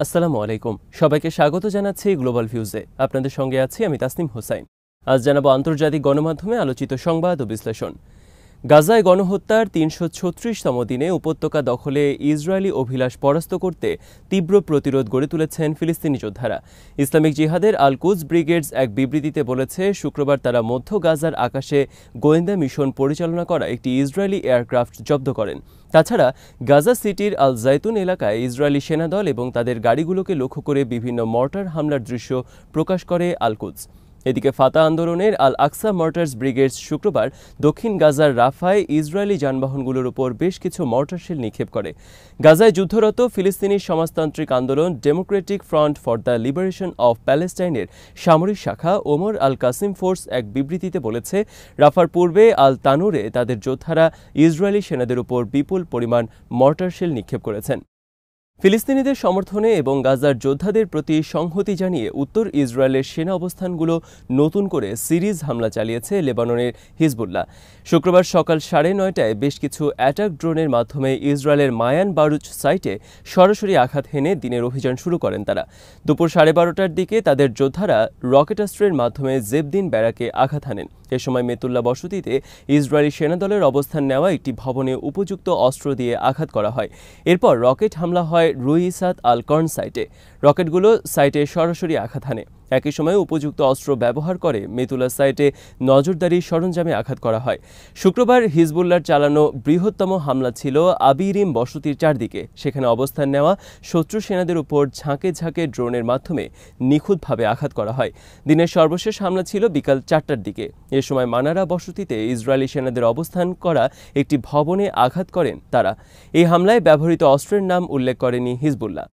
আসসালামু আলাইকুম। সবাইকে স্বাগত জানাচ্ছি গ্লোবাল ভিউজে। আপনাদের সঙ্গে আছি আমি তাসনিম হোসাইন। আজ জানাবো আন্তর্জাতিক গণমাধ্যমে আলোচিত সংবাদ ও বিশ্লেষণ। গাজায় গণহত্যার ৩৩৬তম দিনে উপত্যকা দখলে ইসরায়েলি অভিলাষ পরাস্ত করতে তীব্র প্রতিরোধ গড়ে তুলেছেন ফিলিস্তিনি যোদ্ধারা। ইসলামিক জিহাদের আল কুদস ব্রিগেডস এক বিবৃতিতে বলেছে, শুক্রবার তারা মধ্য গাজার আকাশে গোয়েন্দা মিশন পরিচালনা করা একটি ইসরায়েলি এয়ারক্রাফট জব্দ করেন। তাছাড়া গাজা সিটির আল জাইতুন এলাকায় ইসরায়েলি সেনাদল এবং তাদের গাড়িগুলোকে লক্ষ্য করে বিভিন্ন মর্টার হামলার দৃশ্য প্রকাশ করে আল কুদস। এদিকে ফাতা আন্দোলনের আল আকসা মর্টার্স ব্রিগেডস শুক্রবার দক্ষিণ গাজার রাফায় ইসরায়েলি যানবাহনগুলোর উপর বেশ কিছু মর্টার শেল নিক্ষেপ করে। গাজায় যুদ্ধরত ফিলিস্তিনি সমাজতান্ত্রিক আন্দোলন democratic front for the liberation of প্যালেস্টাইনের সামরিক শাখা ওমর আল কাসিম ফোর্স এক বিবৃতিতে বলেছে, রাফার পূর্বে আল তানুরে তাদের যোদ্ধারা ইসরায়েলি সেনাদের উপর বিপুল পরিমাণ মর্টার শেল নিক্ষেপ করেছেন। ফিলিস্তিনিদের সমর্থনে এবং গাজার যোদ্ধাদের প্রতি সংহতি জানিয়ে উত্তর ইসরায়েলের সেনা অবস্থানগুলো নতুন করে সিরিজ হামলা চালিয়েছে লেবাননের হিজবুল্লাহ। শুক্রবার সকাল 9:30টায় বেশ কিছু অ্যাটাক ড্রোনের মাধ্যমে ইসরায়েলের মায়ান বারুচ সাইটে সরাসরি আঘাত হেনে দিনের অভিযান শুরু করেন তারা। দুপুর 12:30টার দিকে তাদের যোদ্ধারা রকেটাস্ত্রের মাধ্যমে জেবদিন ব্যারাকে আঘাত হানেন। এ সময় মেতুল্লা বসতিতে ইসরায়েলি সেনাদলের অবস্থান নেওয়া একটি ভবনে উপযুক্ত অস্ত্র দিয়ে আঘাত করা হয়। এরপর রকেট হামলা হয় রুইসাত আল কর্ন সাইটে। রকেটগুলো সাইটে সরাসরি আঘাত হানে। একই সময়ে উপযুক্ত অস্ত্র ব্যবহার করে মেতুলা সাইটে নজরদারি সরঞ্জামে আঘাত করা হয়। শুক্রবার হিজবুল্লাহর চালানো বৃহত্তম হামলা ছিল আবিরিম বসতির চারদিকে। সেখানে অবস্থান নেওয়া শত্রু সেনাদের উপর ঝাঁকে ঝাঁকে ড্রোনের মাধ্যমে নিখুঁতভাবে আঘাত করা হয়। দিনের সর্বশেষ হামলা ছিল বিকাল 4টার দিকে। এ সময় মানারা বসতিতে ইসরায়েলি সেনাদের অবস্থান করা একটি ভবনে আঘাত করেন তারা। এই হামলায় ব্যবহৃত অস্ত্রের নাম উল্লেখ করেনি হিজবুল্লাহ।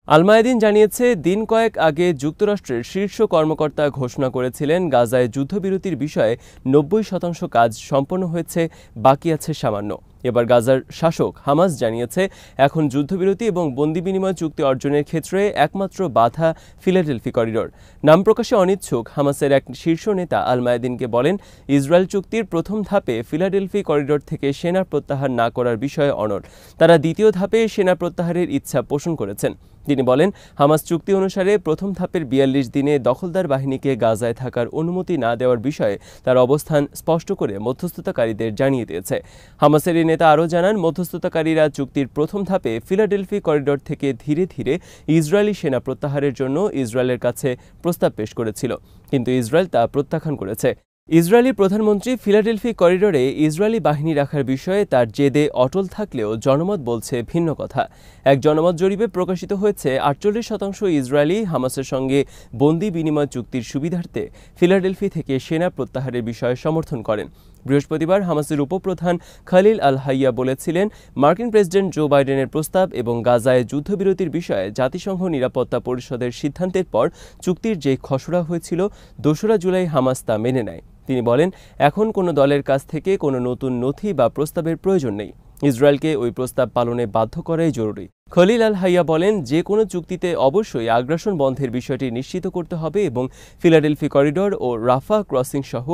আল মায়াদিন জানিয়েছে, দিন কয়েক আগে যুক্তরাষ্ট্রের শীর্ষ কর্মকর্তা ঘোষণা করেছিলেন গাজায় যুদ্ধবিরতির বিষয়ে 90% কাজ সম্পন্ন হয়েছে, বাকি আছে সামান্য। এবার গাজার শাসক হামাস জানিয়েছে, এখন যুদ্ধবিরতি এবং বন্দি বিনিময় চুক্তি অর্জনের ক্ষেত্রে একমাত্র বাধা ফিলাডেলফি করিডোর। নাম প্রকাশে অনিচ্ছুক হামাসের এক শীর্ষ নেতা আল মায়াদিনকে বলেন, ইসরায়েল চুক্তির প্রথম ধাপে ফিলাডেলফি করিডোর থেকে সেনা প্রত্যাহার না করার বিষয়ে অনড়। তারা দ্বিতীয় ধাপে সেনা প্রত্যাহারের ইচ্ছা পোষণ করেছেন। তিনি বলেন, হামাস চুক্তি অনুসারে প্রথম ধাপের 42 দিনে দখলদার বাহিনীকে গাজায় থাকার অনুমতি না দেওয়ার বিষয়ে তার অবস্থান স্পষ্ট করে মধ্যস্থতাকারীদের জানিয়ে দিয়েছে। হামাসের এই নেতা আরও জানান, মধ্যস্থতাকারীরা চুক্তির প্রথম ধাপে ফিলাডেলফি করিডোর থেকে ধীরে ধীরে ইসরায়েলি সেনা প্রত্যাহারের জন্য ইসরায়েলের কাছে প্রস্তাব পেশ করেছিল, কিন্তু ইসরায়েল তা প্রত্যাখ্যান করেছে। ইসরায়েলি প্রধানমন্ত্রী ফিলাডেলফি করিডোরে ইসরায়েলি বাহিনী রাখার বিষয়ে তার জেদে অটল থাকলেও জনমত বলছে ভিন্ন কথা। এক জনমত জরিপে প্রকাশিত হয়েছে, 48% ইসরায়েলি হামাসের সঙ্গে বন্দি বিনিময় চুক্তির সুবিধার্থে ফিলাডেলফি থেকে সেনা প্রত্যাহারের বিষয়ে সমর্থন করেন। বৃহস্পতিবার হামাসের উপপ্রধান খালিল আল হাইয়া বলেছিলেন, মার্কিন প্রেসিডেন্ট জো বাইডেনের প্রস্তাব এবং গাজায় যুদ্ধবিরতির বিষয়ে জাতিসংঘ নিরাপত্তা পরিষদের সিদ্ধান্তের পর চুক্তির যে খসড়া হয়েছিল 2রা জুলাই হামাস তা মেনে নেয়। তিনি বলেন, এখন কোনো দলের কাছ থেকে কোনো নতুন নথি বা প্রস্তাবের প্রয়োজন নেই। ইসরায়েলকে ওই প্রস্তাব পালনে বাধ্য করাই জরুরি। খলিল আল হাইয়া বলেন, যে কোনো চুক্তিতে অবশ্যই আগ্রাসন বন্ধের বিষয়টি নিশ্চিত করতে হবে এবং ফিলাডেলফি করিডোর ও রাফা ক্রসিং সহ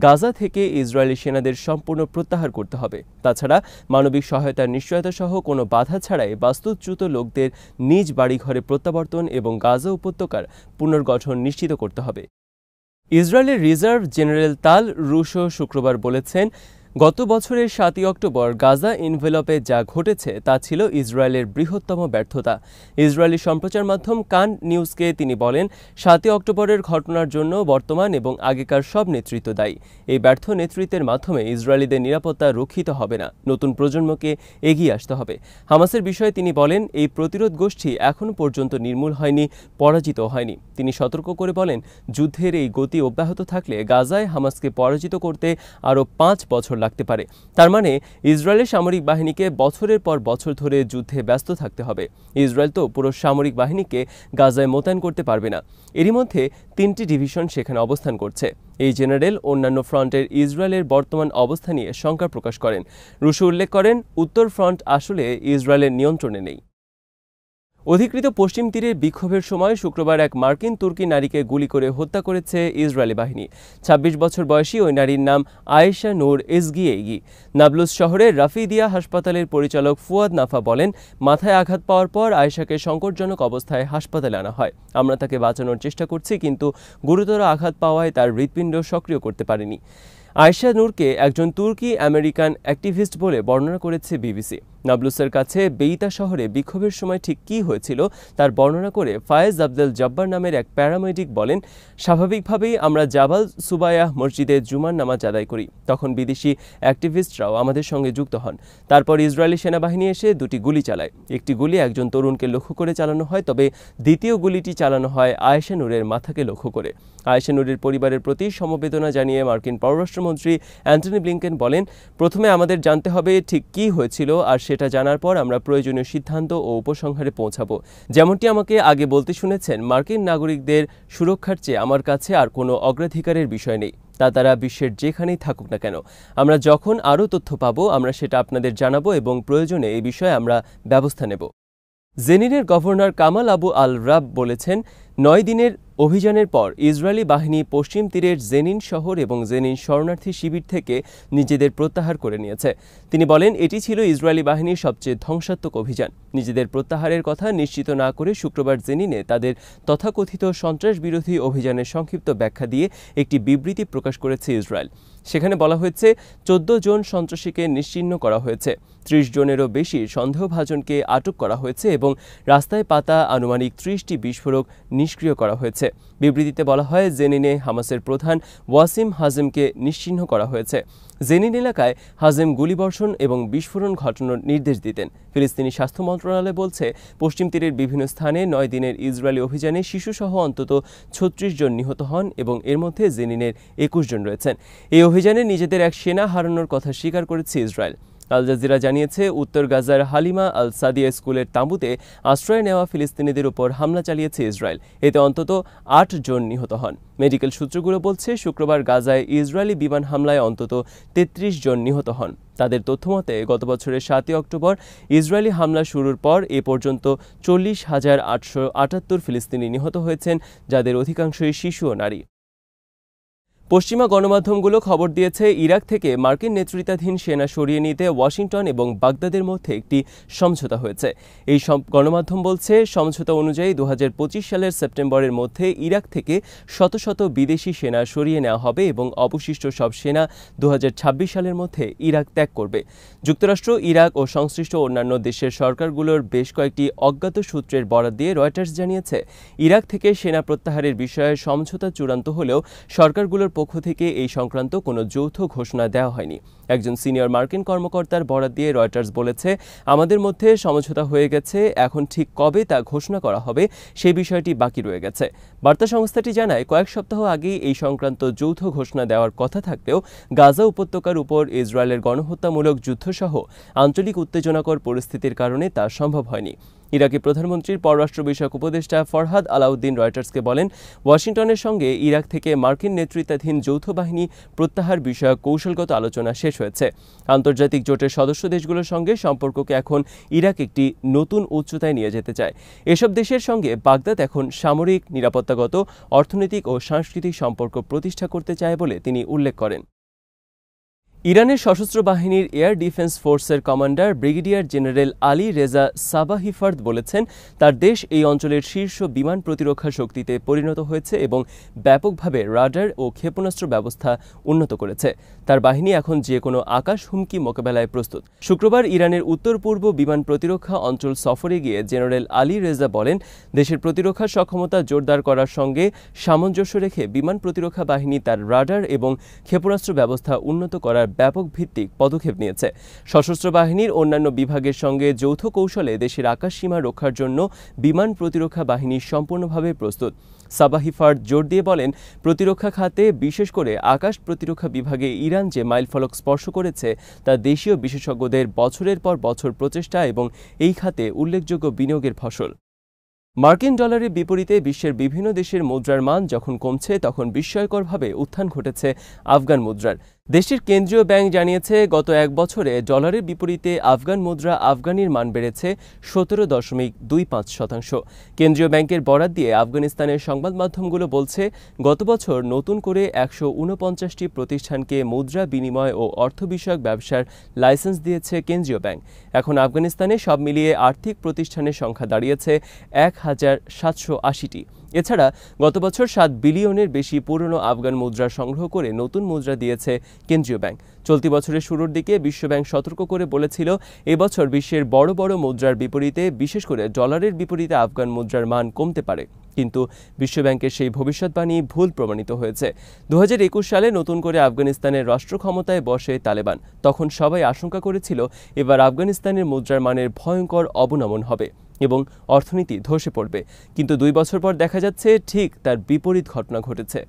গাজা থেকে ইসরায়েলি সেনাদের সম্পূর্ণ প্রত্যাহার করতে হবে। তাছাড়া মানবিক সহায়তার নিশ্চয়তা সহ কোনো বাধা ছাড়াই বাস্তুচ্যুত লোকদের নিজ বাড়িঘরে প্রত্যাবর্তন এবং গাজা উপত্যকার পুনর্গঠন নিশ্চিত করতে হবে। ইসরায়েলের রিজার্ভ জেনারেল তাল রুশো শুক্রবার বলেছেন, গত বছরের 7 অক্টোবর গাজা এনভেলপে যা ঘটেছে তা ছিল ইসরায়েলের বৃহত্তম ব্যর্থতা। ইসরায়েলি সম্প্রচার মাধ্যম কান নিউজকে তিনি বলেন, 7 অক্টোবরের ঘটনার জন্য বর্তমান এবং আগেকার সব নেতৃত্ব দায়ী। এই ব্যর্থ নেতৃত্বের মাধ্যমে ইসরায়েলিদের নিরাপত্তা রক্ষিত হবে না, নতুন প্রজন্মকে এগিয়ে আসতে হবে। হামাসের বিষয়ে তিনি বলেন, এই প্রতিরোধ গোষ্ঠী এখনও পর্যন্ত নির্মূল হয়নি, পরাজিত হয়নি। তিনি সতর্ক করে বলেন, যুদ্ধের এই গতি অব্যাহত থাকলে গাজায় হামাসকে পরাজিত করতে আরও 5 বছর লাগতে পারে। তার মানে ইসরায়েলের সামরিক বাহিনীকে বছরের পর বছর ধরে যুদ্ধে ব্যস্ত থাকতে হবে। ইসরায়েল তো পুরো সামরিক বাহিনীকে গাজায় মোতায়েন করতে পারবে না। এরই মধ্যে 3টি ডিভিশন সেখানে অবস্থান করছে। এই জেনারেল অন্যান্য ফ্রন্টের ইসরায়েলের বর্তমান অবস্থা নিয়ে শঙ্কা প্রকাশ করেন। রুশো উল্লেখ করেন, উত্তর ফ্রন্ট আসলে ইসরায়েলের নিয়ন্ত্রণে নেই। অধিকৃত পশ্চিম তীরের বিক্ষোভের সময় শুক্রবার এক মার্কিন তুর্কি নারীকে গুলি করে হত্যা করেছে ইসরায়েলি বাহিনী। ২৬ বছর বয়সী ওই নারীর নাম আয়েশা নূর এজগিয়েগি। নাবলুস শহরের রাফিদিয়া হাসপাতালের পরিচালক ফুয়াদ নাফা বলেন, মাথায় আঘাত পাওয়ার পর আয়েশাকে সংকটজনক অবস্থায় হাসপাতালে আনা হয়। আমরা তাকে বাঁচানোর চেষ্টা করছি, কিন্তু গুরুতর আঘাত পাওয়ায় তার হৃৎপিণ্ড সক্রিয় করতে পারেনি। আয়েশা নূরকে একজন তুর্কি আমেরিকান অ্যাক্টিভিস্ট বলে বর্ণনা করেছে বিবিসি। নাবলুসের কাছে বেইতা শহরে বিক্ষোভের সময় ঠিক কী হয়েছিল তার বর্ণনা করে ফায়েজ আবদেল জব্বার নামের এক প্যারামেডিক বলেন, স্বাভাবিকভাবেই আমরা জাবাল সুবায়াহ মসজিদে জুমার নামাজ আদায় করি। তখন বিদেশি অ্যাক্টিভিস্টরাও আমাদের সঙ্গে যুক্ত হন। তারপর ইসরায়েলি সেনাবাহিনী এসে দুটি গুলি চালায়। একটি গুলি একজন তরুণকে লক্ষ্য করে চালানো হয়, তবে দ্বিতীয় গুলিটি চালানো হয় আয়েশা নূরের মাথাকে লক্ষ্য করে। আয়েশা নূরের পরিবারের প্রতি সমবেদনা জানিয়ে মার্কিন পররাষ্ট্রমন্ত্রী অ্যান্টনি ব্লিংকেন বলেন, প্রথমে আমাদের জানতে হবে ঠিক কী হয়েছিল, আর সেটা জানার পর আমরা প্রয়োজনীয় সিদ্ধান্ত ও উপসংহারে পৌঁছাবো। যেমনটি আমাকে আগে বলতে শুনেছেন, মার্কিন নাগরিকদের সুরক্ষার চেয়ে আমার কাছে আর কোনো অগ্রাধিকারের বিষয় নেই, তা তারা বিশ্বের যেখানেই থাকুক না কেন। আমরা যখন আরও তথ্য পাবো আমরা সেটা আপনাদের জানাবো এবং প্রয়োজনে এই বিষয়ে আমরা ব্যবস্থা নেব। জেনিনের গভর্নর কামাল আবু আল রাব বলেছেন, ৯ দিনের অভিযানের পর ইসরায়েলি বাহিনী পশ্চিম তীরের জেনিন শহর এবং জেনিন শরণার্থী শিবির থেকে নিজেদের প্রত্যাহার করে নিয়েছে। তিনি বলেন, এটি ছিল ইসরায়েলি বাহিনীর সবচেয়ে ধ্বংসাত্মক অভিযান। নিজেদের প্রত্যাহারের কথা নিশ্চিত না করে শুক্রবার জেনিনে তাদের তথাকথিত সন্ত্রাস বিরোধী অভিযানের সংক্ষিপ্ত ব্যাখ্যা দিয়ে একটি বিবৃতি প্রকাশ করেছে ইসরায়েল। সেখানে বলা হয়েছে, ১৪ জন সন্ত্রাসীকে নিশ্চিহ্ন করা হয়েছে, ৩০ জনেরও বেশি সন্দেহভাজনকে আটক করা হয়েছে এবং রাস্তায় পাতা আনুমানিক ৩০টি বিস্ফোরক নিষ্ক্রিয় করা হয়েছে। বিবৃতিতে বলা হয়, জেনিনে হামাসের প্রধান ওয়াসিম হাজেমকে নিশ্চিহ্ন করা হয়েছে। জেনিন এলাকায় হাজেম গুলিবর্ষণ এবং বিস্ফোরণ ঘটানোর নির্দেশ দিতেন। ফিলিস্তিনি স্বাস্থ্য মন্ত্রণালয় বলছে, পশ্চিম তীরের বিভিন্ন স্থানে ৯ দিনের ইসরায়েলি অভিযানে শিশুসহ অন্তত ৩৬ জন নিহত হন এবং এর মধ্যে জেনিনের ২১ জন রয়েছেন। এই অভিযানে নিজেদের এক সেনা হারানোর কথা স্বীকার করেছে ইসরায়েল। আল জাজিরা জানিয়েছে, উত্তর গাজার হালিমা আল সাদিয়া স্কুলের তাঁবুতে আশ্রয় নেওয়া ফিলিস্তিনিদের উপর হামলা চালিয়েছে ইসরায়েল। এতে অন্তত ৮ জন নিহত হন। মেডিকেল সূত্রগুলো বলছে, শুক্রবার গাজায় ইসরায়েলি বিমান হামলায় অন্তত ৩৩ জন নিহত হন। তাদের তথ্যমতে গত বছরের ৭ই অক্টোবর ইসরায়েলি হামলা শুরুর পর এ পর্যন্ত ৪০,৮৭৮ ফিলিস্তিনি নিহত হয়েছেন, যাদের অধিকাংশই শিশু ও নারী। পশ্চিমা গণমাধ্যমগুলো খবর দিয়েছে, ইরাক থেকে মার্কিন নেতৃত্বাধীন সেনা সরিয়ে নিতে ওয়াশিংটন এবং বাগদাদের মধ্যে একটি সমঝোতা হয়েছে। এই গণমাধ্যম বলছে, সমঝোতা অনুযায়ী ২০২৫ সালের সেপ্টেম্বরের মধ্যে ইরাক থেকে শত শত বিদেশি সেনা সরিয়ে নেওয়া হবে এবং অবশিষ্ট সব সেনা ২০২৬ সালের মধ্যে ইরাক ত্যাগ করবে। যুক্তরাষ্ট্র, ইরাক ও সংশ্লিষ্ট অন্যান্য দেশের সরকারগুলোর বেশ কয়েকটি অজ্ঞাত সূত্রের বরাত দিয়ে রয়টার্স জানিয়েছে, ইরাক থেকে সেনা প্রত্যাহারের বিষয়ে সমঝোতা চূড়ান্ত হলেও সরকারগুলোর পক্ষ থেকে এই সংক্রান্ত কোনো যৌথ ঘোষণা দেওয়া হয়নি। একজন সিনিয়র মার্কিন কর্মকর্তার বরাত দিয়ে রয়টার্স বলেছে, আমাদের মধ্যে সমঝোতা হয়ে গেছে, এখন ঠিক কবে তা ঘোষণা করা হবে সেই বিষয়টি বাকি রয়ে গেছে। বার্তা সংস্থাটি জানায়, কয়েক সপ্তাহ আগেই এই সংক্রান্ত যৌথ ঘোষণা দেওয়ার কথা থাকলেও গাজা উপত্যকার উপর ইসরায়েলের গণহত্যামূলক যুদ্ধসহ আঞ্চলিক উত্তেজনাকর পরিস্থিতির কারণে তা সম্ভব হয়নি। ইরাকি প্রধানমন্ত্রীর পররাষ্ট্র বিষয়ক উপদেষ্টা ফরহাদ আলাউদ্দিন রয়টার্সকে বলেন, ওয়াশিংটনের সঙ্গে ইরাক থেকে মার্কিন নেতৃত্বাধীন যৌথ বাহিনী প্রত্যাহার বিষয়ক কৌশলগত আলোচনা শেষ হয়েছে। আন্তর্জাতিক জোটের সদস্য দেশগুলোর সঙ্গে সম্পর্ককে এখন ইরাক একটি নতুন উচ্চতায় নিয়ে যেতে চায়। এসব দেশের সঙ্গে বাগদাদ এখন সামরিক, নিরাপত্তাগত, অর্থনৈতিক ও সাংস্কৃতিক সম্পর্ক প্রতিষ্ঠা করতে চায় বলে তিনি উল্লেখ করেন। ইরানের সশস্ত্র বাহিনীর এয়ার ডিফেন্স ফোর্সের commander brigadier general Ali Reza Sabahifard বলেছেন, তার দেশ এই অঞ্চলের শীর্ষ বিমান প্রতিরক্ষা শক্তিতে পরিণত হয়েছে এবং ব্যাপকভাবে রাডার ও ক্ষেপণাস্ত্র ব্যবস্থা উন্নত করেছে। তার বাহিনী এখন যে কোনো আকাশ হুমকি মোকাবেলায় প্রস্তুত। শুক্রবার ইরানের উত্তর পূর্ব বিমান প্রতিরক্ষা অঞ্চল সফরে গিয়ে জেনারেল আলী রেজা বলেন, দেশের প্রতিরক্ষা সক্ষমতা জোরদার করার সঙ্গে সামঞ্জস্য রেখে বিমান প্রতিরক্ষা বাহিনী তার রাডার এবং ক্ষেপণাস্ত্র ব্যবস্থা উন্নত করার ব্যাপক ভিত্তিক পদক্ষেপ নিয়েছে। সশস্ত্র বাহিনীর অন্যান্য বিভাগের সঙ্গে যৌথ কৌশলে দেশের আকাশসীমা রক্ষার জন্য বিমান প্রতিরক্ষা বাহিনী সম্পূর্ণভাবে প্রস্তুত। সাবাহিফার্দ জোর দিয়ে বলেন, প্রতিরক্ষা খাতে, বিশেষ করে আকাশ প্রতিরক্ষা বিভাগে ইরান যে মাইলফলক স্পর্শ করেছে তা দেশীয় বিশেষজ্ঞদের বছরের পর বছর প্রচেষ্টা এবং এই খাতে উল্লেখযোগ্য বিনিয়োগের ফসল। মার্কিন ডলারের বিপরীতে বিশ্বের বিভিন্ন দেশের মুদ্রার মান যখন কমছে, তখন বিস্ময়করভাবে উত্থান ঘটেছে আফগান মুদ্রার। দেশটির কেন্দ্রীয় ব্যাংক জানিয়েছে, গত এক বছরে ডলারের বিপরীতে আফগান মুদ্রা আফগানির মান বেড়েছে 17.25%। কেন্দ্রীয় ব্যাংকের বরাত দিয়ে আফগানিস্তানের সংবাদ মাধ্যমগুলো বলছে, গত বছর নতুন করে 149টি প্রতিষ্ঠানকে মুদ্রা বিনিময় ও অর্থ বিষয়ক ব্যবসার লাইসেন্স দিয়েছে কেন্দ্রীয় ব্যাংক। এখন আফগানিস্তানে সব মিলিয়ে আর্থিক প্রতিষ্ঠানের সংখ্যা দাঁড়িয়েছে 1780টি। এছাড়া গত বছর 7 বিলিয়নের বেশি পুরনো আফগান মুদ্রা সংগ্রহ করে নতুন মুদ্রা দিয়েছে কেন্দ্রীয় ব্যাংক। চলতি বছরের শুরুর দিকে বিশ্বব্যাংক সতর্ক করে বলেছিল, এবছর বিশ্বের বড় বড় মুদ্রার বিপরীতে, বিশেষ করে ডলারের বিপরীতে আফগান মুদ্রার মান কমতে পারে। কিন্তু বিশ্বব্যাংকের সেই ভবিষ্যৎবাণী ভুল প্রমাণিত হয়েছে। 2021 সালে নতুন করে আফগানিস্তানের রাষ্ট্র ক্ষমতায় বসে তালেবান। তখন সবাই আশঙ্কা করেছিল, এবার আফগানিস্তানের মুদ্রার মানের ভয়ঙ্কর অবনমন হবে এবং অর্থনীতি ধসে পড়বে। কিন্তু 2 বছর পর দেখা যাচ্ছে ঠিক তার বিপরীত ঘটনা ঘটেছে।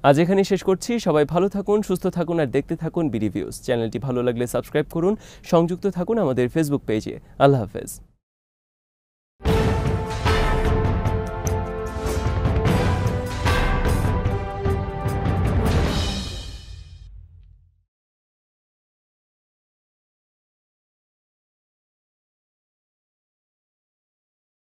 আজ এখানে শেষ করছি। সবাই ভালো থাকুন, সুস্থ থাকুন আর দেখতে থাকুন বিডি ভিউজ। চ্যানেলটি ভালো লাগলে সাবস্ক্রাইব করুন, সংযুক্ত থাকুন আমাদের ফেসবুক পেজে। আল্লাহ হাফেজ।